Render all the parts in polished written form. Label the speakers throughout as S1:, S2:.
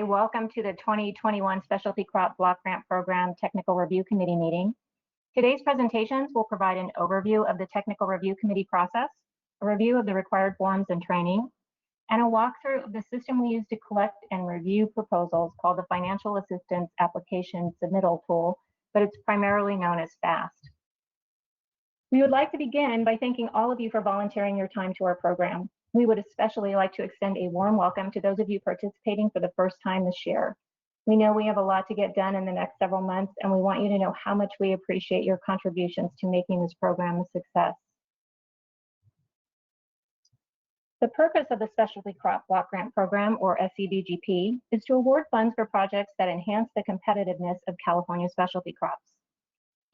S1: Welcome to the 2021 Specialty Crop Block Grant Program Technical Review Committee meeting. Today's presentations will provide an overview of the Technical Review Committee process, a review of the required forms and training, and a walkthrough of the system we use to collect and review proposals called the Financial Assistance Application Submittal Tool, but it's primarily known as FAST. We would like to begin by thanking all of you for volunteering your time to our program. We would especially like to extend a warm welcome to those of you participating for the first time this year. We know we have a lot to get done in the next several months, and we want you to know how much we appreciate your contributions to making this program a success. The purpose of the Specialty Crop Block Grant Program, or SCBGP, is to award funds for projects that enhance the competitiveness of California specialty crops.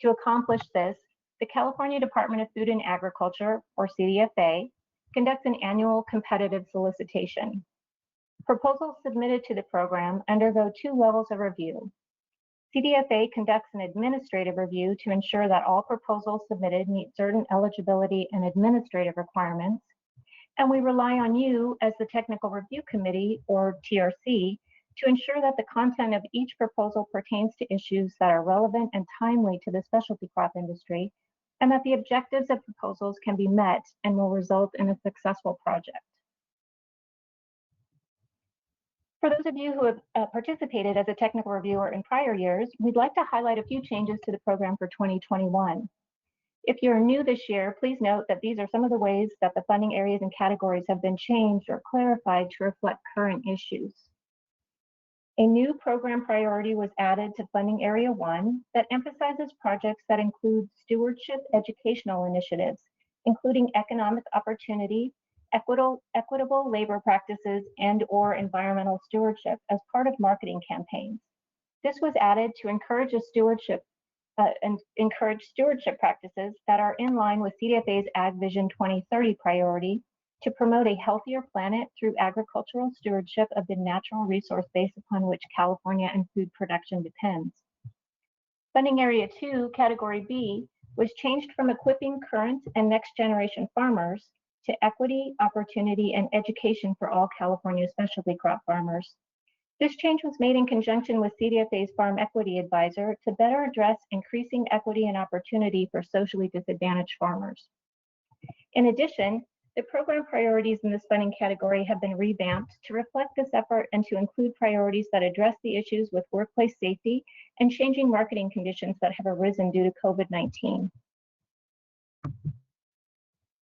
S1: To accomplish this, the California Department of Food and Agriculture, or CDFA, conducts an annual competitive solicitation. Proposals submitted to the program undergo 2 levels of review. CDFA conducts an administrative review to ensure that all proposals submitted meet certain eligibility and administrative requirements, and we rely on you as the Technical Review Committee, or TRC, to ensure that the content of each proposal pertains to issues that are relevant and timely to the specialty crop industry, and that the objectives of proposals can be met and will result in a successful project. For those of you who have participated as a technical reviewer in prior years, we'd like to highlight a few changes to the program for 2021. If you're new this year, please note that these are some of the ways that the funding areas and categories have been changed or clarified to reflect current issues. A new program priority was added to Funding Area 1 that emphasizes projects that include stewardship educational initiatives, including economic opportunity, equitable labor practices, and/or environmental stewardship as part of marketing campaigns. This was added to encourage stewardship practices that are in line with CDFA's Ag Vision 2030 priority to promote a healthier planet through agricultural stewardship of the natural resource base upon which California and food production depends. Funding Area 2, Category B, was changed from equipping current and next generation farmers to equity, opportunity, and education for all California specialty crop farmers. This change was made in conjunction with CDFA's Farm Equity Advisor to better address increasing equity and opportunity for socially disadvantaged farmers. In addition, the program priorities in this funding category have been revamped to reflect this effort and to include priorities that address the issues with workplace safety and changing marketing conditions that have arisen due to COVID-19.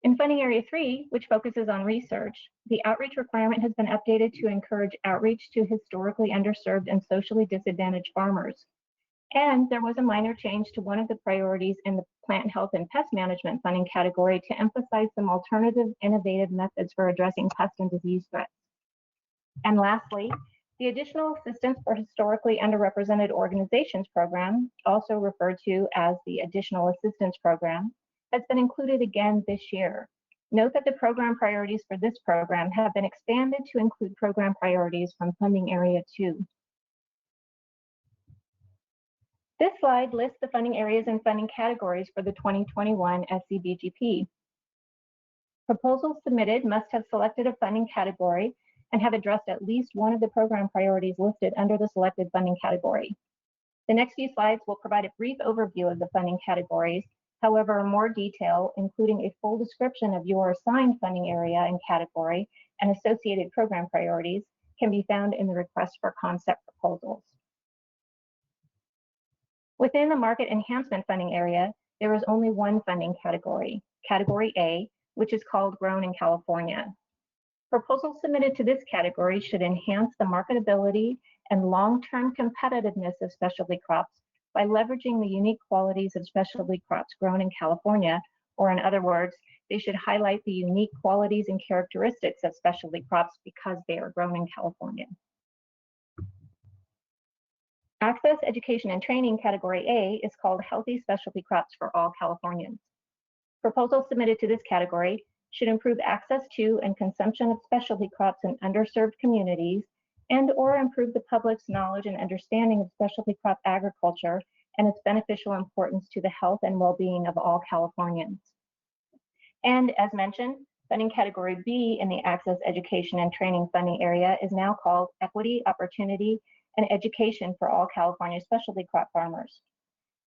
S1: In Funding Area 3, which focuses on research, the outreach requirement has been updated to encourage outreach to historically underserved and socially disadvantaged farmers. And there was a minor change to one of the priorities in the Plant Health and Pest Management funding category to emphasize some alternative, innovative methods for addressing pest and disease threats. And lastly, the Additional Assistance for Historically Underrepresented Organizations program, also referred to as the Additional Assistance Program, has been included again this year. Note that the program priorities for this program have been expanded to include program priorities from Funding Area 2. This slide lists the funding areas and funding categories for the 2021 SCBGP. Proposals submitted must have selected a funding category and have addressed at least one of the program priorities listed under the selected funding category. The next few slides will provide a brief overview of the funding categories. However, more detail, including a full description of your assigned funding area and category and associated program priorities, can be found in the request for concept proposals. Within the Market Enhancement funding area, there is only one funding category, Category A, which is called Grown in California. Proposals submitted to this category should enhance the marketability and long-term competitiveness of specialty crops by leveraging the unique qualities of specialty crops grown in California, or in other words, they should highlight the unique qualities and characteristics of specialty crops because they are grown in California. Access, Education, and Training Category A is called Healthy Specialty Crops for All Californians. Proposals submitted to this category should improve access to and consumption of specialty crops in underserved communities and/or improve the public's knowledge and understanding of specialty crop agriculture and its beneficial importance to the health and well-being of all Californians. And as mentioned, Funding category B in the Access, Education, and Training funding area is now called Equity, Opportunity, and Education for All California Specialty Crop Farmers.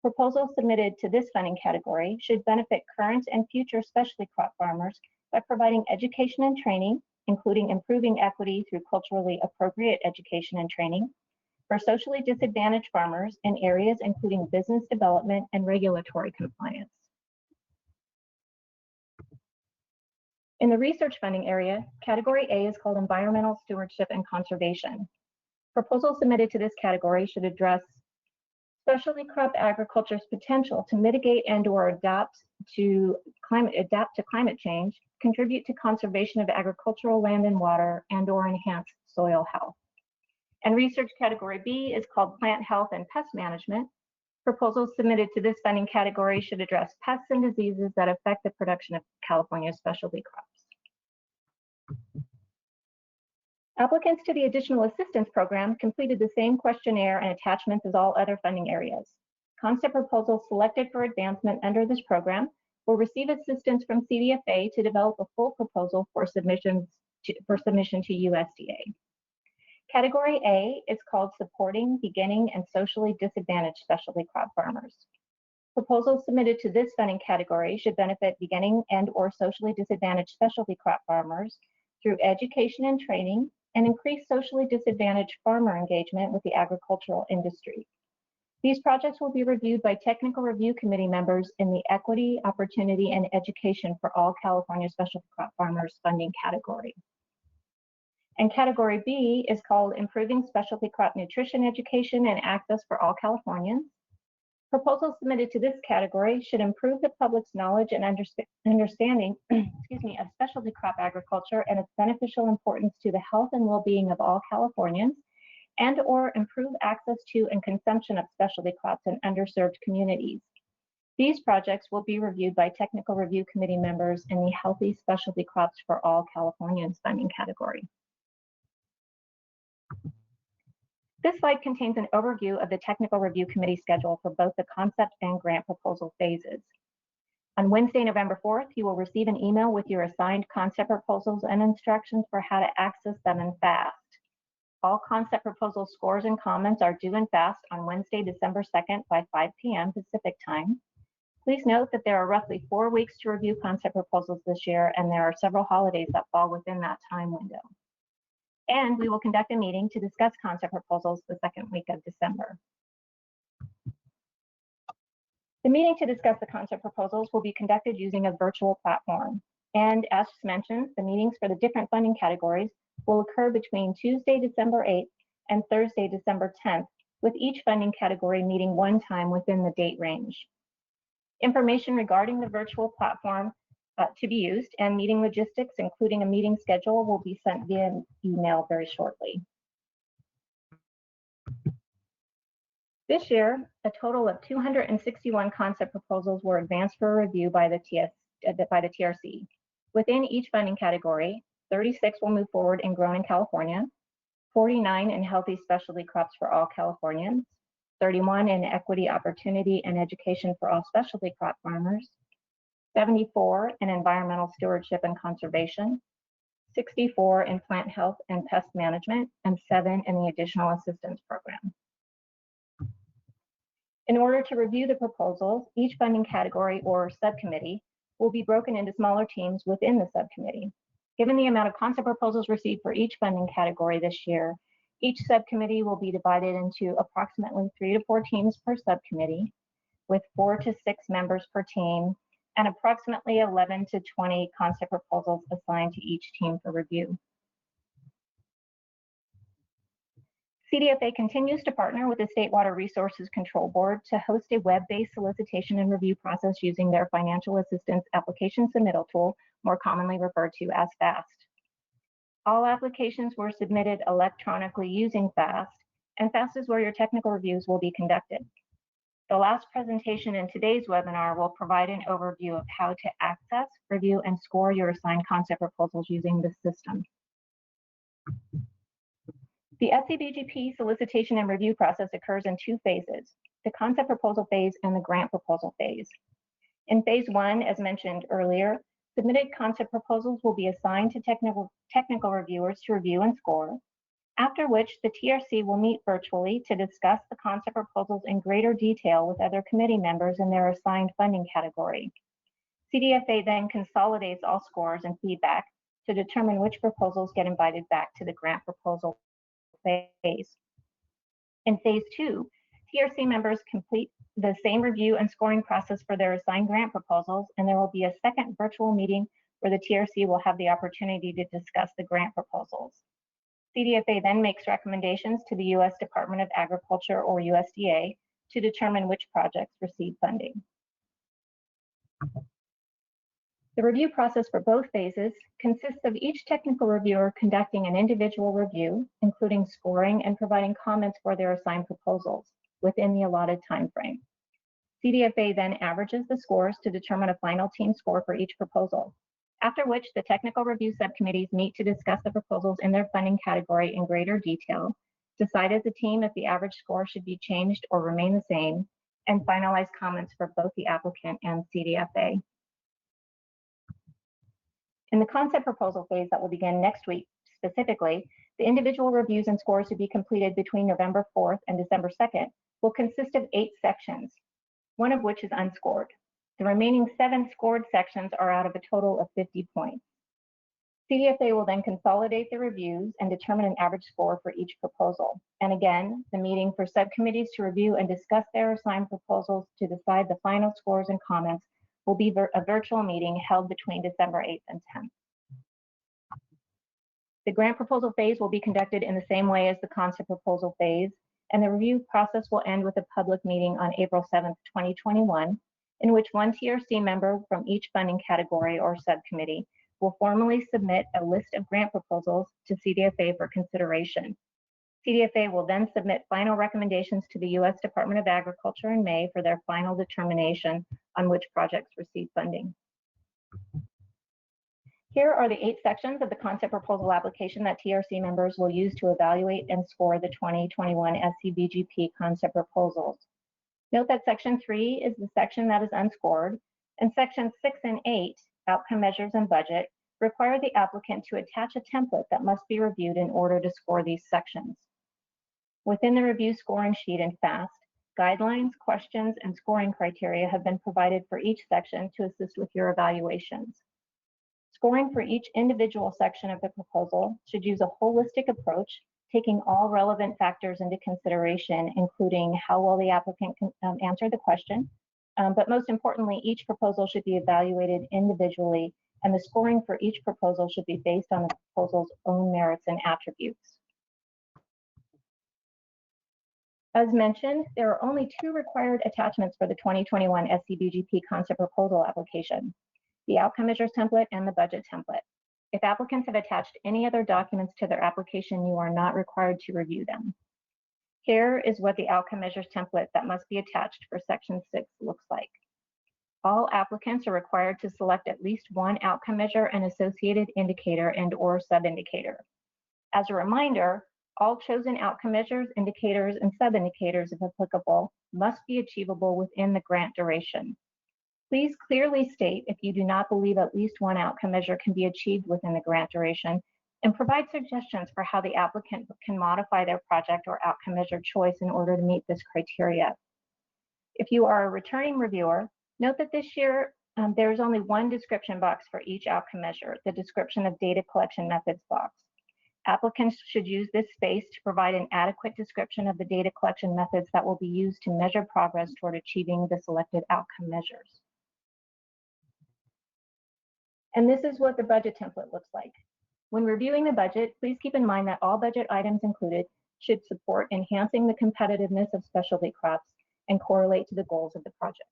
S1: Proposals submitted to this funding category should benefit current and future specialty crop farmers by providing education and training, including improving equity through culturally appropriate education and training, for socially disadvantaged farmers in areas including business development and regulatory compliance. In the research funding area, Category A is called Environmental Stewardship and Conservation. Proposals submitted to this category should address specialty crop agriculture's potential to mitigate and/or adapt to climate change, contribute to conservation of agricultural land and water, and/or enhance soil health. And research category B is called Plant Health and Pest Management. Proposals submitted to this funding category should address pests and diseases that affect the production of California specialty crops. Applicants to the Additional Assistance Program completed the same questionnaire and attachments as all other funding areas. Concept proposals selected for advancement under this program will receive assistance from CDFA to develop a full proposal for submission to USDA. Category A is called Supporting Beginning and Socially Disadvantaged Specialty Crop Farmers. Proposals submitted to this funding category should benefit beginning and/or socially disadvantaged specialty crop farmers through education and training and increase socially disadvantaged farmer engagement with the agricultural industry. These projects will be reviewed by technical review committee members in the Equity, Opportunity, and Education for All California Specialty Crop Farmers funding category. And Category B is called Improving Specialty Crop Nutrition Education and Access for All Californians. Proposals submitted to this category should improve the public's knowledge and understanding of specialty crop agriculture and its beneficial importance to the health and well-being of all Californians, and/or improve access to and consumption of specialty crops in underserved communities. These projects will be reviewed by technical review committee members in the Healthy Specialty Crops for All Californians funding category. This slide contains an overview of the technical review committee schedule for both the concept and grant proposal phases. On Wednesday, November 4th, you will receive an email with your assigned concept proposals and instructions for how to access them in FAST. All concept proposal scores and comments are due in FAST on Wednesday, December 2nd by 5 p.m. Pacific time. Please note that there are roughly 4 weeks to review concept proposals this year, and there are several holidays that fall within that time window. And we will conduct a meeting to discuss concept proposals the second week of December. The meeting to discuss the concept proposals will be conducted using a virtual platform. And as mentioned, the meetings for the different funding categories will occur between Tuesday, December 8th and Thursday, December 10th, with each funding category meeting one time within the date range. Information regarding the virtual platform to be used and meeting logistics, including a meeting schedule, will be sent via email very shortly. This year, a total of 261 concept proposals were advanced for review by the TRC. Within each funding category, 36 will move forward in Grown in California, 49 in Healthy Specialty Crops for All Californians, 31 in Equity, Opportunity, and Education for All Specialty Crop Farmers, 74 in Environmental Stewardship and Conservation, 64 in Plant Health and Pest Management, and 7 in the Additional Assistance Program. In order to review the proposals, each funding category or subcommittee will be broken into smaller teams within the subcommittee. Given the amount of concept proposals received for each funding category this year, each subcommittee will be divided into approximately 3 to 4 teams per subcommittee, with 4 to 6 members per team, and approximately 11 to 20 concept proposals assigned to each team for review. CDFA continues to partner with the State Water Resources Control Board to host a web-based solicitation and review process using their Financial Assistance Application Submittal Tool, more commonly referred to as FAST. All applications were submitted electronically using FAST, and FAST is where your technical reviews will be conducted. The last presentation in today's webinar will provide an overview of how to access, review, and score your assigned concept proposals using this system. The SCBGP solicitation and review process occurs in 2 phases, the concept proposal phase and the grant proposal phase. In phase 1, as mentioned earlier, Submitted concept proposals will be assigned to technical reviewers to review and score, after which the TRC will meet virtually to discuss the concept proposals in greater detail with other committee members in their assigned funding category. CDFA then consolidates all scores and feedback to determine which proposals get invited back to the grant proposal phase. In phase 2, TRC members complete the same review and scoring process for their assigned grant proposals, and there will be a second virtual meeting where the TRC will have the opportunity to discuss the grant proposals. CDFA then makes recommendations to the U.S. Department of Agriculture or USDA to determine which projects receive funding. The review process for both phases consists of each technical reviewer conducting an individual review, including scoring and providing comments for their assigned proposals within the allotted time frame. CDFA then averages the scores to determine a final team score for each proposal, after which the technical review subcommittees meet to discuss the proposals in their funding category in greater detail, decide as a team if the average score should be changed or remain the same, and finalize comments for both the applicant and CDFA. In the concept proposal phase that will begin next week, specifically, the individual reviews and scores to be completed between November 4th and December 2nd will consist of 8 sections, one of which is unscored. The remaining 7 scored sections are out of a total of 50 points. CDFA will then consolidate the reviews and determine an average score for each proposal. And again, the meeting for subcommittees to review and discuss their assigned proposals to decide the final scores and comments will be a virtual meeting held between December 8th and 10th. The grant proposal phase will be conducted in the same way as the concept proposal phase, and the review process will end with a public meeting on April 7th, 2021, in which one TRC member from each funding category or subcommittee will formally submit a list of grant proposals to CDFA for consideration. CDFA will then submit final recommendations to the U.S. Department of Agriculture in May for their final determination on which projects receive funding. Here are the 8 sections of the concept proposal application that TRC members will use to evaluate and score the 2021 SCBGP concept proposals. Note that Section 3 is the section that is unscored, and Sections 6 and 8, outcome measures and budget, require the applicant to attach a template that must be reviewed in order to score these sections. Within the review scoring sheet in FAST, guidelines, questions, and scoring criteria have been provided for each section to assist with your evaluations. Scoring for each individual section of the proposal should use a holistic approach, taking all relevant factors into consideration, including how well the applicant can answer the question, but most importantly, each proposal should be evaluated individually, and the scoring for each proposal should be based on the proposal's own merits and attributes. As mentioned, there are only 2 required attachments for the 2021 SCBGP concept proposal application: the outcome measures template and the budget template. If applicants have attached any other documents to their application, you are not required to review them. Here is what the outcome measures template that must be attached for Section 6 looks like. All applicants are required to select at least one outcome measure and associated indicator and/or sub-indicator. As a reminder, all chosen outcome measures, indicators, and sub-indicators, if applicable, must be achievable within the grant duration. Please clearly state if you do not believe at least one outcome measure can be achieved within the grant duration, and provide suggestions for how the applicant can modify their project or outcome measure choice in order to meet this criteria. If you are a returning reviewer, note that this year there is only one description box for each outcome measure, the description of data collection methods box. Applicants should use this space to provide an adequate description of the data collection methods that will be used to measure progress toward achieving the selected outcome measures. And this is what the budget template looks like. When reviewing the budget, please keep in mind that all budget items included should support enhancing the competitiveness of specialty crops and correlate to the goals of the project.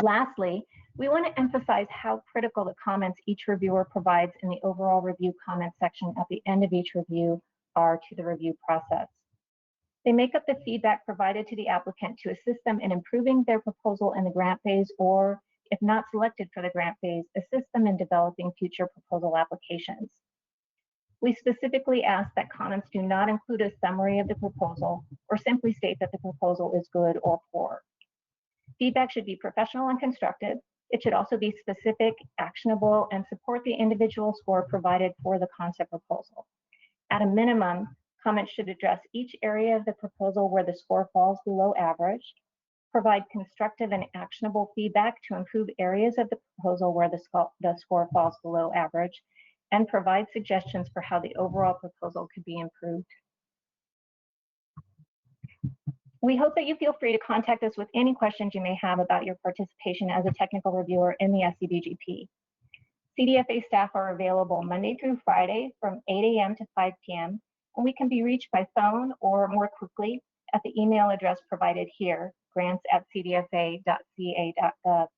S1: Lastly, we want to emphasize how critical the comments each reviewer provides in the overall review comment section at the end of each review are to the review process. They make up the feedback provided to the applicant to assist them in improving their proposal in the grant phase, or, if not selected for the grant phase, assist them in developing future proposal applications. We specifically ask that comments do not include a summary of the proposal or simply state that the proposal is good or poor. Feedback should be professional and constructive. It should also be specific, actionable, and support the individual score provided for the concept proposal. At a minimum, comments should address each area of the proposal where the score falls below average, provide constructive and actionable feedback to improve areas of the proposal where the score falls below average, and provide suggestions for how the overall proposal could be improved. We hope that you feel free to contact us with any questions you may have about your participation as a technical reviewer in the SCBGP. CDFA staff are available Monday through Friday from 8 a.m. to 5 p.m., and we can be reached by phone or more quickly at the email address provided here, grants@cdfa.ca.gov.